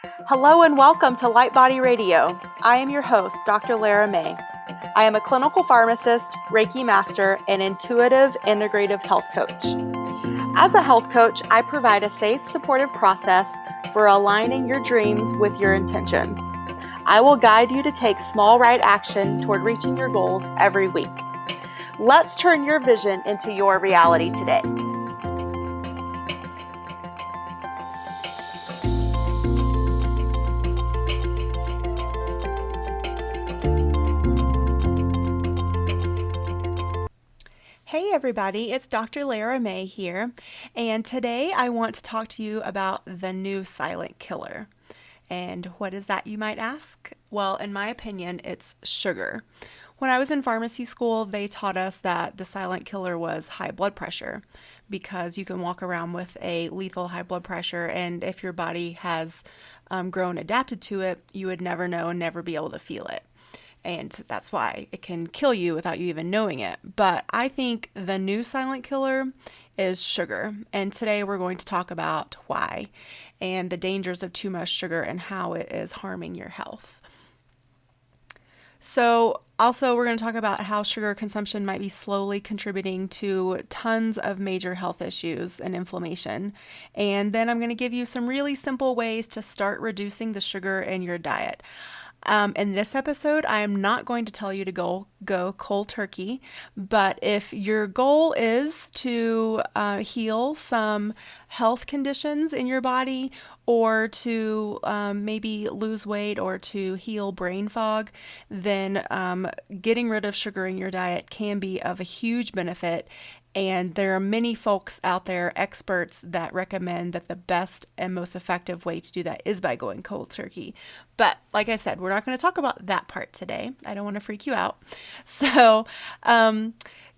Hello and welcome to Light Body Radio. I am your host, Dr. Lara May. I am a clinical pharmacist, Reiki master, and intuitive integrative health coach. As a health coach, I provide a safe, supportive process for aligning your dreams with your intentions. I will guide you to take small right action toward reaching your goals every week. Let's turn your vision into your reality today. Hey everybody, it's Dr. Lara May here, and today I want to talk to you about the new silent killer. And what is that, you might ask? Well, in my opinion, it's sugar. When I was in pharmacy school, they taught us that the silent killer was high blood pressure because you can walk around with a lethal high blood pressure, and if your body has grown adapted to it, you would never know and never be able to feel it. And that's why it can kill you without you even knowing it. But I think the new silent killer is sugar. And today we're going to talk about why and the dangers of too much sugar and how it is harming your health. So also we're going to talk about how sugar consumption might be slowly contributing to tons of major health issues and inflammation. And then I'm going to give you some really simple ways to start reducing the sugar in your diet. In this episode, I am not going to tell you to go cold turkey, but if your goal is to heal some health conditions in your body, or to maybe lose weight, or to heal brain fog, then getting rid of sugar in your diet can be of a huge benefit. And there are many folks out there, experts, that recommend that the best and most effective way to do that is by going cold turkey. But like I said, we're not going to talk about that part today. I don't want to freak you out. So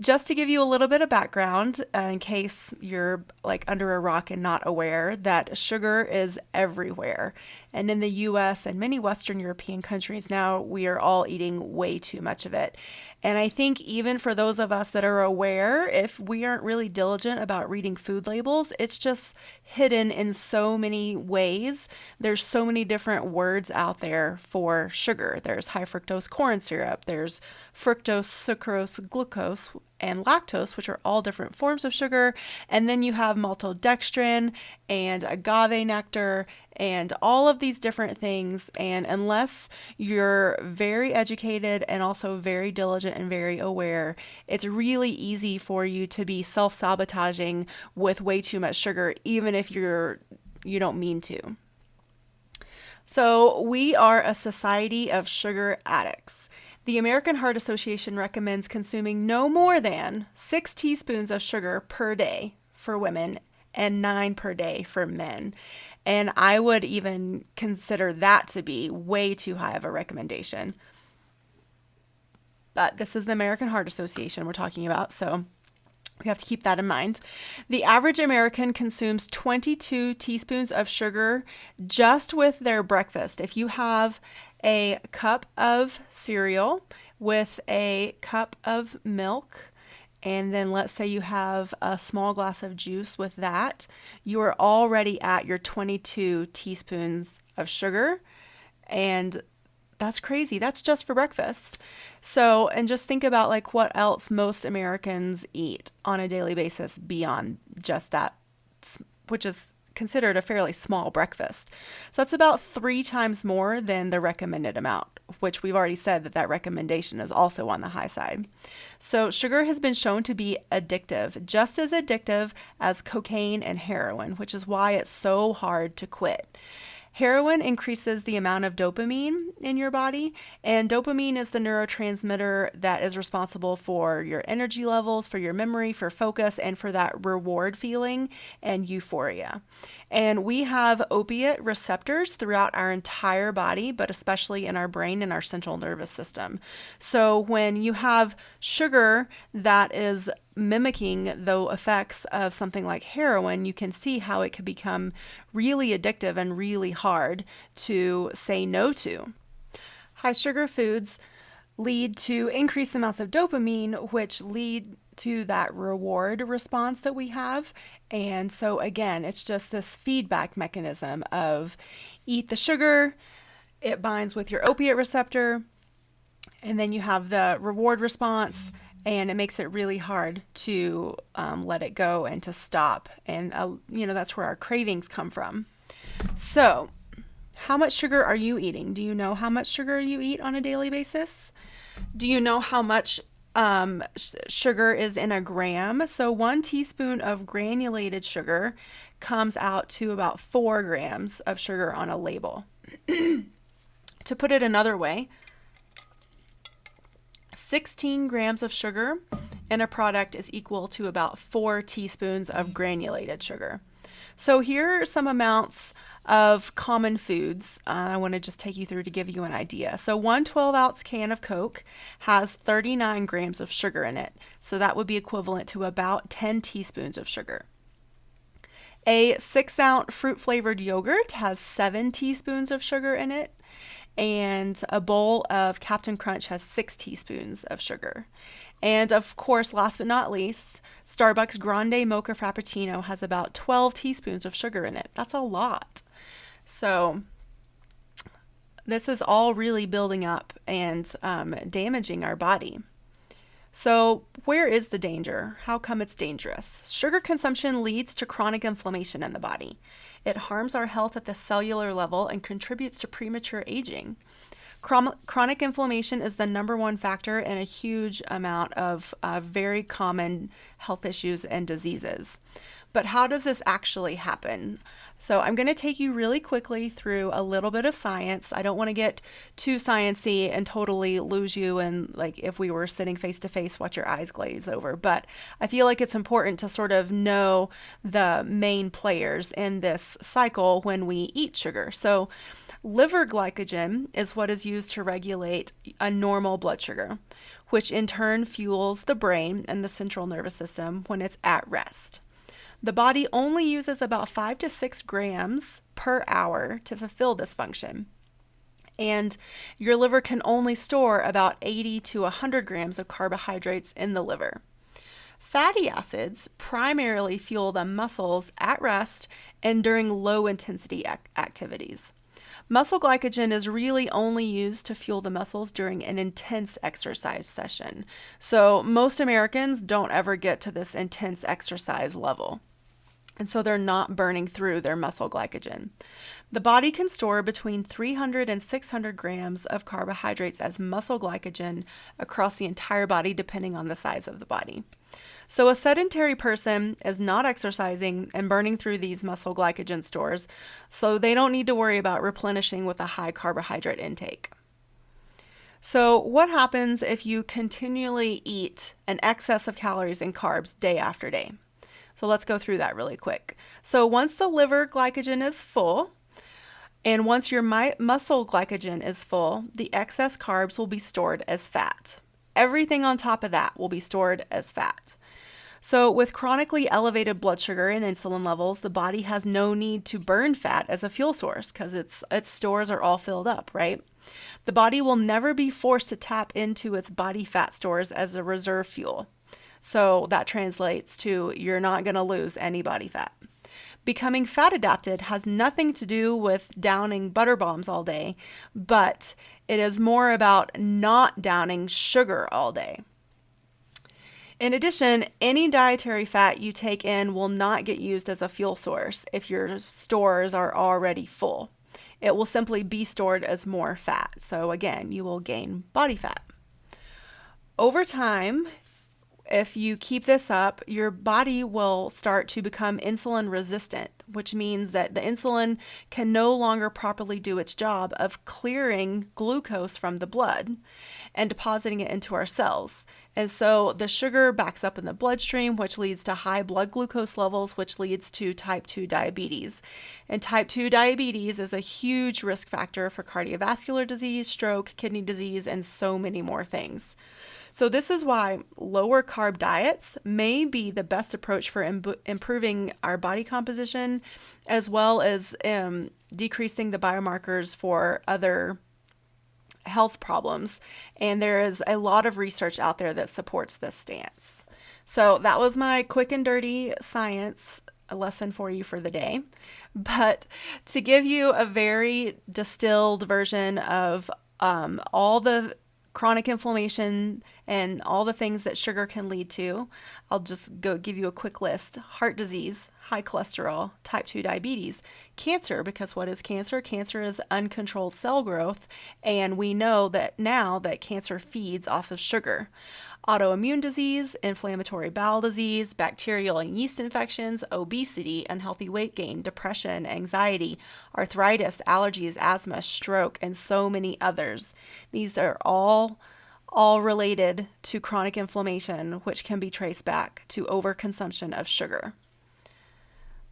just to give you a little bit of background, in case you're like under a rock and not aware, that sugar is everywhere. And in the US and many Western European countries now, we are all eating way too much of it. And I think even for those of us that are aware, if we aren't really diligent about reading food labels, it's just hidden in so many ways. There's so many different words out there for sugar. There's high fructose corn syrup, there's fructose, sucrose, glucose, and lactose, which are all different forms of sugar. And then you have maltodextrin and agave nectar and all of these different things. And unless you're very educated and also very diligent and very aware, it's really easy for you to be self-sabotaging with way too much sugar, even if you don't mean to. So we are a society of sugar addicts. The American Heart Association recommends consuming no more than 6 teaspoons of sugar per day for women and 9 per day for men. And I would even consider that to be way too high of a recommendation. But this is the American Heart Association we're talking about, so we have to keep that in mind. The average American consumes 22 teaspoons of sugar just with their breakfast. If you have a cup of cereal with a cup of milk, and then let's say you have a small glass of juice with that, you are already at your 22 teaspoons of sugar. And that's crazy. That's just for breakfast. So, and just think about like what else most Americans eat on a daily basis beyond just that, which is considered a fairly small breakfast. So that's about 3 times more than the recommended amount, which we've already said that recommendation is also on the high side. So sugar has been shown to be addictive, just as addictive as cocaine and heroin, which is why it's so hard to quit. Heroin increases the amount of dopamine in your body, and dopamine is the neurotransmitter that is responsible for your energy levels, for your memory, for focus, and for that reward feeling and euphoria. And we have opiate receptors throughout our entire body, but especially in our brain and our central nervous system. So when you have sugar that is mimicking the effects of something like heroin, you can see how it could become really addictive and really hard to say no to. High sugar foods lead to increased amounts of dopamine, which lead to that reward response that we have. And so, again, it's just this feedback mechanism of eat the sugar, it binds with your opiate receptor, and then you have the reward response, and it makes it really hard to let it go and to stop. And, that's where our cravings come from. So, how much sugar are you eating? Do you know how much sugar you eat on a daily basis? Do you know how much sugar is in a gram? So 1 teaspoon of granulated sugar comes out to about 4 grams of sugar on a label. To put it another way, 16 grams of sugar in a product is equal to about 4 teaspoons of granulated sugar. So here are some amounts of common foods I want to just take you through to give you an idea. So one 12-ounce can of Coke has 39 grams of sugar in it. So that would be equivalent to about 10 teaspoons of sugar. A 6-ounce fruit-flavored yogurt has 7 teaspoons of sugar in it. And a bowl of Captain Crunch has 6 teaspoons of sugar. And of course, last but not least, Starbucks Grande Mocha Frappuccino has about 12 teaspoons of sugar in it. That's a lot. So this is all really building up and damaging our body. So where is the danger? How come it's dangerous? Sugar consumption leads to chronic inflammation in the body. It harms our health at the cellular level and contributes to premature aging. Chronic inflammation is the number one factor in a huge amount of very common health issues and diseases. But how does this actually happen? So I'm going to take you really quickly through a little bit of science. I don't want to get too sciencey and totally lose you, and like if we were sitting face to face, watch your eyes glaze over. But I feel like it's important to sort of know the main players in this cycle when we eat sugar. So liver glycogen is what is used to regulate a normal blood sugar, which in turn fuels the brain and the central nervous system when it's at rest. The body only uses about 5 to 6 grams per hour to fulfill this function. And your liver can only store about 80 to 100 grams of carbohydrates in the liver. Fatty acids primarily fuel the muscles at rest and during low intensity activities. Muscle glycogen is really only used to fuel the muscles during an intense exercise session. So most Americans don't ever get to this intense exercise level. And so they're not burning through their muscle glycogen. The body can store between 300 and 600 grams of carbohydrates as muscle glycogen across the entire body, depending on the size of the body. So a sedentary person is not exercising and burning through these muscle glycogen stores, so they don't need to worry about replenishing with a high carbohydrate intake. So what happens if you continually eat an excess of calories and carbs day after day? So let's go through that really quick. So once the liver glycogen is full, and once your muscle glycogen is full, the excess carbs will be stored as fat. Everything on top of that will be stored as fat. So with chronically elevated blood sugar and insulin levels, the body has no need to burn fat as a fuel source because its stores are all filled up, right? The body will never be forced to tap into its body fat stores as a reserve fuel. So that translates to you're not going to lose any body fat. Becoming fat adapted has nothing to do with downing butter bombs all day, but it is more about not downing sugar all day. In addition, any dietary fat you take in will not get used as a fuel source if your stores are already full. It will simply be stored as more fat. So again, you will gain body fat. Over time, if you keep this up, your body will start to become insulin resistant, which means that the insulin can no longer properly do its job of clearing glucose from the blood and depositing it into our cells. And so the sugar backs up in the bloodstream, which leads to high blood glucose levels, which leads to type 2 diabetes. And type 2 diabetes is a huge risk factor for cardiovascular disease, stroke, kidney disease, and so many more things. So this is why lower carb diets may be the best approach for improving our body composition, as well as decreasing the biomarkers for other health problems. And there is a lot of research out there that supports this stance. So that was my quick and dirty science lesson for you for the day. But to give you a very distilled version of all the chronic inflammation and all the things that sugar can lead to, I'll just go give you a quick list: heart disease, high cholesterol, type 2 diabetes, cancer, because what is cancer? Cancer is uncontrolled cell growth, and we know that now that cancer feeds off of sugar. Autoimmune disease, inflammatory bowel disease, bacterial and yeast infections, obesity, unhealthy weight gain, depression, anxiety, arthritis, allergies, asthma, stroke, and so many others. These are all related to chronic inflammation, which can be traced back to overconsumption of sugar.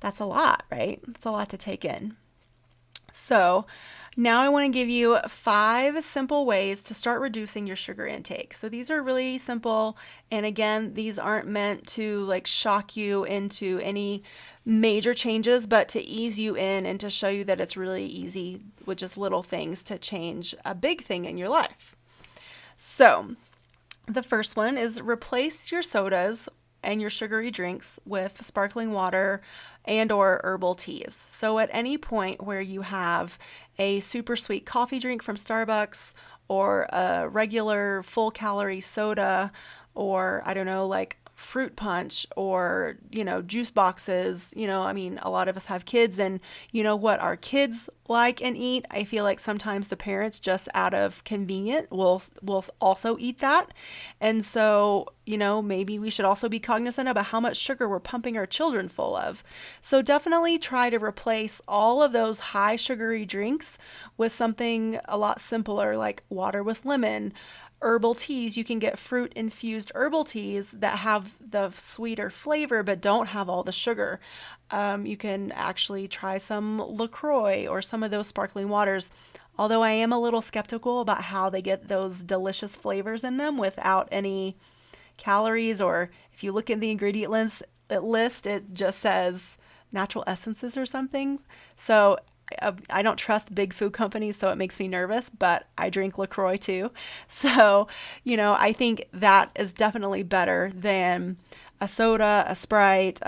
That's a lot, right? That's a lot to take in. So, now I want to give you 5 simple ways to start reducing your sugar intake. So these are really simple, and again, these aren't meant to like shock you into any major changes, but to ease you in and to show you that it's really easy with just little things to change a big thing in your life. So, the first one is replace your sodas and your sugary drinks with sparkling water and or herbal teas. So at any point where you have a super sweet coffee drink from Starbucks or a regular full calorie soda, or I don't know, like fruit punch, or juice boxes, I mean, a lot of us have kids, and what our kids like and eat. I feel like sometimes the parents, just out of convenient, will also eat that. And so maybe we should also be cognizant about how much sugar we're pumping our children full of. So definitely try to replace all of those high sugary drinks with something a lot simpler, like water with lemon. Herbal teas, you can get fruit infused herbal teas that have the sweeter flavor but don't have all the sugar. You can actually try some LaCroix or some of those sparkling waters, although I am a little skeptical about how they get those delicious flavors in them without any calories. Or if you look at the ingredient list, it just says natural essences or something. So I don't trust big food companies, so it makes me nervous, but I drink LaCroix too. So, I think that is definitely better than a soda, a Sprite,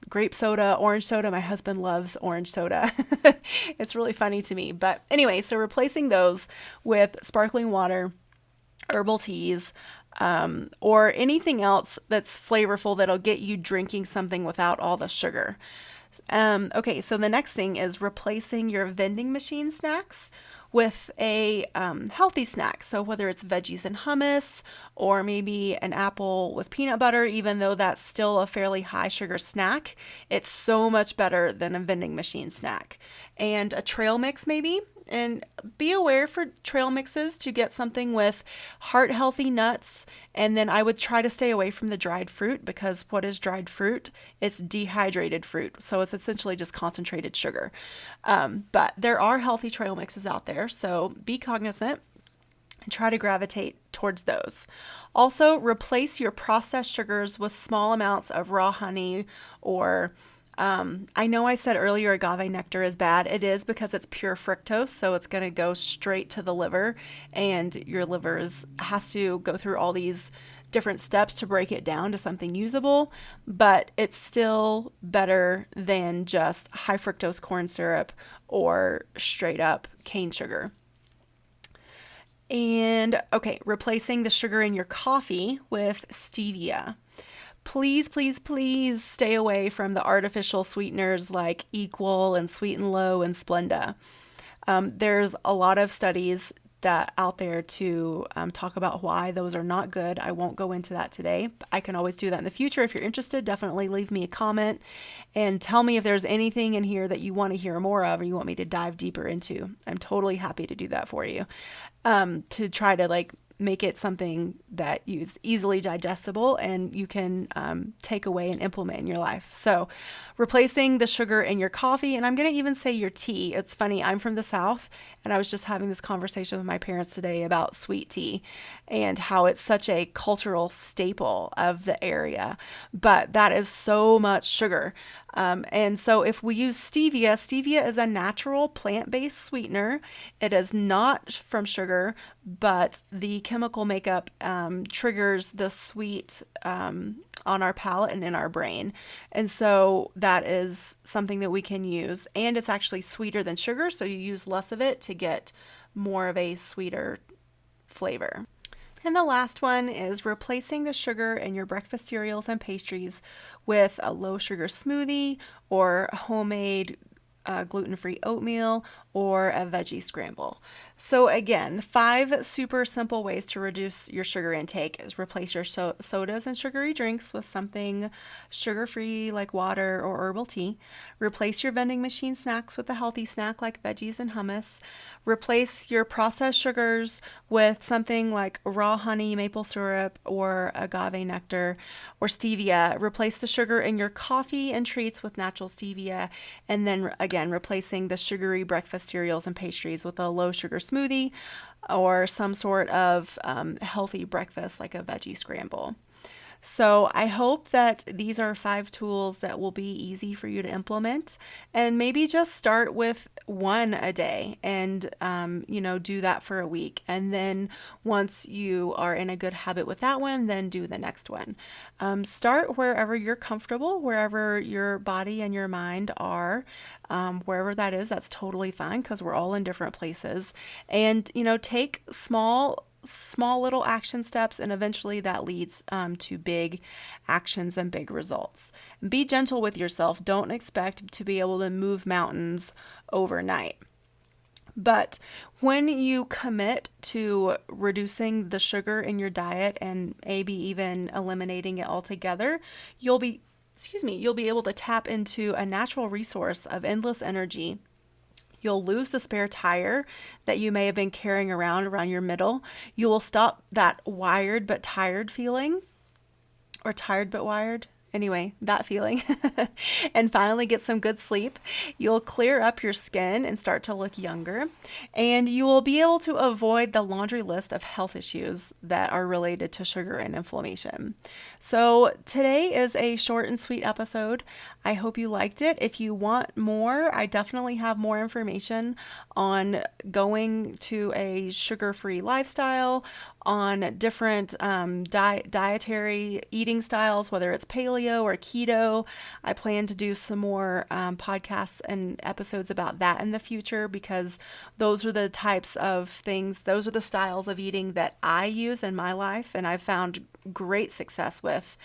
grape soda, orange soda. My husband loves orange soda. It's really funny to me. But anyway, so replacing those with sparkling water, herbal teas, or anything else that's flavorful that'll get you drinking something without all the sugar. Okay, so the next thing is replacing your vending machine snacks with a healthy snack. So whether it's veggies and hummus, or maybe an apple with peanut butter, even though that's still a fairly high sugar snack, it's so much better than a vending machine snack. And a trail mix maybe. And be aware for trail mixes to get something with heart healthy nuts. And then I would try to stay away from the dried fruit, because what is dried fruit? It's dehydrated fruit. So it's essentially just concentrated sugar. But there are healthy trail mixes out there. So be cognizant and try to gravitate towards those. Also, replace your processed sugars with small amounts of raw honey, or I know I said earlier agave nectar is bad. It is, because it's pure fructose, so it's going to go straight to the liver, and your liver has to go through all these different steps to break it down to something usable, but it's still better than just high fructose corn syrup or straight up cane sugar. And okay, replacing the sugar in your coffee with stevia. Please, please, please stay away from the artificial sweeteners like Equal and Sweet and Low and Splenda. There's a lot of studies that out there to talk about why those are not good. I won't go into that today. I can always do that in the future. If you're interested, definitely leave me a comment and tell me if there's anything in here that you want to hear more of or you want me to dive deeper into. I'm totally happy to do that for you. To try to make it something that is easily digestible and you can take away and implement in your life. So replacing the sugar in your coffee, and I'm going to even say your tea. It's funny, I'm from the South, and I was just having this conversation with my parents today about sweet tea and how it's such a cultural staple of the area. But that is so much sugar. And so if we use stevia, stevia is a natural plant-based sweetener. It is not from sugar, but the chemical makeup triggers the sweet on our palate and in our brain. And so that is something that we can use. And it's actually sweeter than sugar, so you use less of it to get more of a sweeter flavor. And the last one is replacing the sugar in your breakfast cereals and pastries with a low sugar smoothie or homemade gluten-free oatmeal or a veggie scramble. So again, 5 super simple ways to reduce your sugar intake is replace your sodas and sugary drinks with something sugar-free like water or herbal tea. Replace your vending machine snacks with a healthy snack like veggies and hummus. Replace your processed sugars with something like raw honey, maple syrup, or agave nectar, or stevia. Replace the sugar in your coffee and treats with natural stevia. And then again, replacing the sugary breakfast cereals and pastries with a low sugar smoothie or some sort of healthy breakfast like a veggie scramble. So I hope that these are 5 tools that will be easy for you to implement, and maybe just start with one a day and, do that for a week. And then once you are in a good habit with that one, then do the next one. Start wherever you're comfortable, wherever your body and your mind are. Wherever that is, that's totally fine because we're all in different places. And, take small little action steps, and eventually that leads to big actions and big results. Be gentle with yourself. Don't expect to be able to move mountains overnight. But when you commit to reducing the sugar in your diet and maybe even eliminating it altogether, you'll be able to tap into a natural resource of endless energy. You'll lose the spare tire that you may have been carrying around your middle. You will stop that wired but tired feeling, or tired but wired. Anyway, that feeling. And finally get some good sleep. You'll clear up your skin and start to look younger. And you will be able to avoid the laundry list of health issues that are related to sugar and inflammation. So today is a short and sweet episode. I hope you liked it. If you want more, I definitely have more information on going to a sugar-free lifestyle, on different dietary eating styles, whether it's paleo or keto. I plan to do some more podcasts and episodes about that in the future, because those are the types of things, those are the styles of eating that I use in my life and I've found great success with.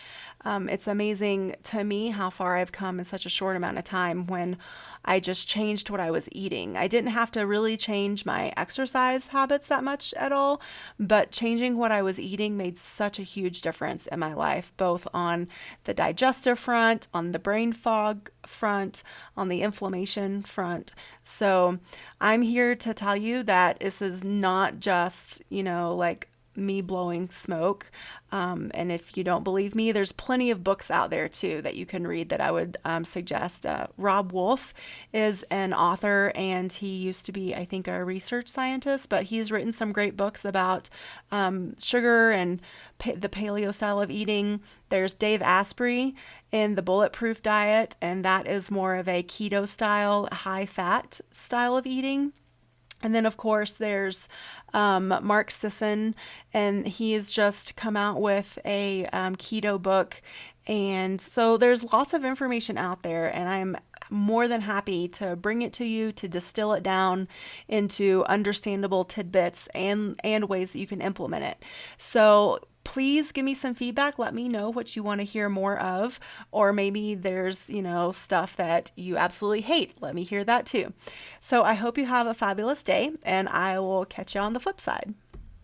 It's amazing to me how far I've come in such a short amount of time when I just changed what I was eating. I didn't have to really change my exercise habits that much at all, but changing what I was eating made such a huge difference in my life, both on the digestive front, on the brain fog front, on the inflammation front. So I'm here to tell you that this is not just, like me blowing smoke. And if you don't believe me, there's plenty of books out there too that you can read that I would suggest. Rob Wolf is an author, and he used to be, I think, a research scientist, but he's written some great books about sugar and the paleo style of eating. There's Dave Asprey in The Bulletproof Diet, and that is more of a keto style, high fat style of eating. And then, of course, there's Mark Sisson, and he has just come out with a keto book. And so there's lots of information out there, and I'm more than happy to bring it to you, to distill it down into understandable tidbits and ways that you can implement it. So please give me some feedback. Let me know what you want to hear more of, or maybe there's, stuff that you absolutely hate. Let me hear that too. So I hope you have a fabulous day, and I will catch you on the flip side.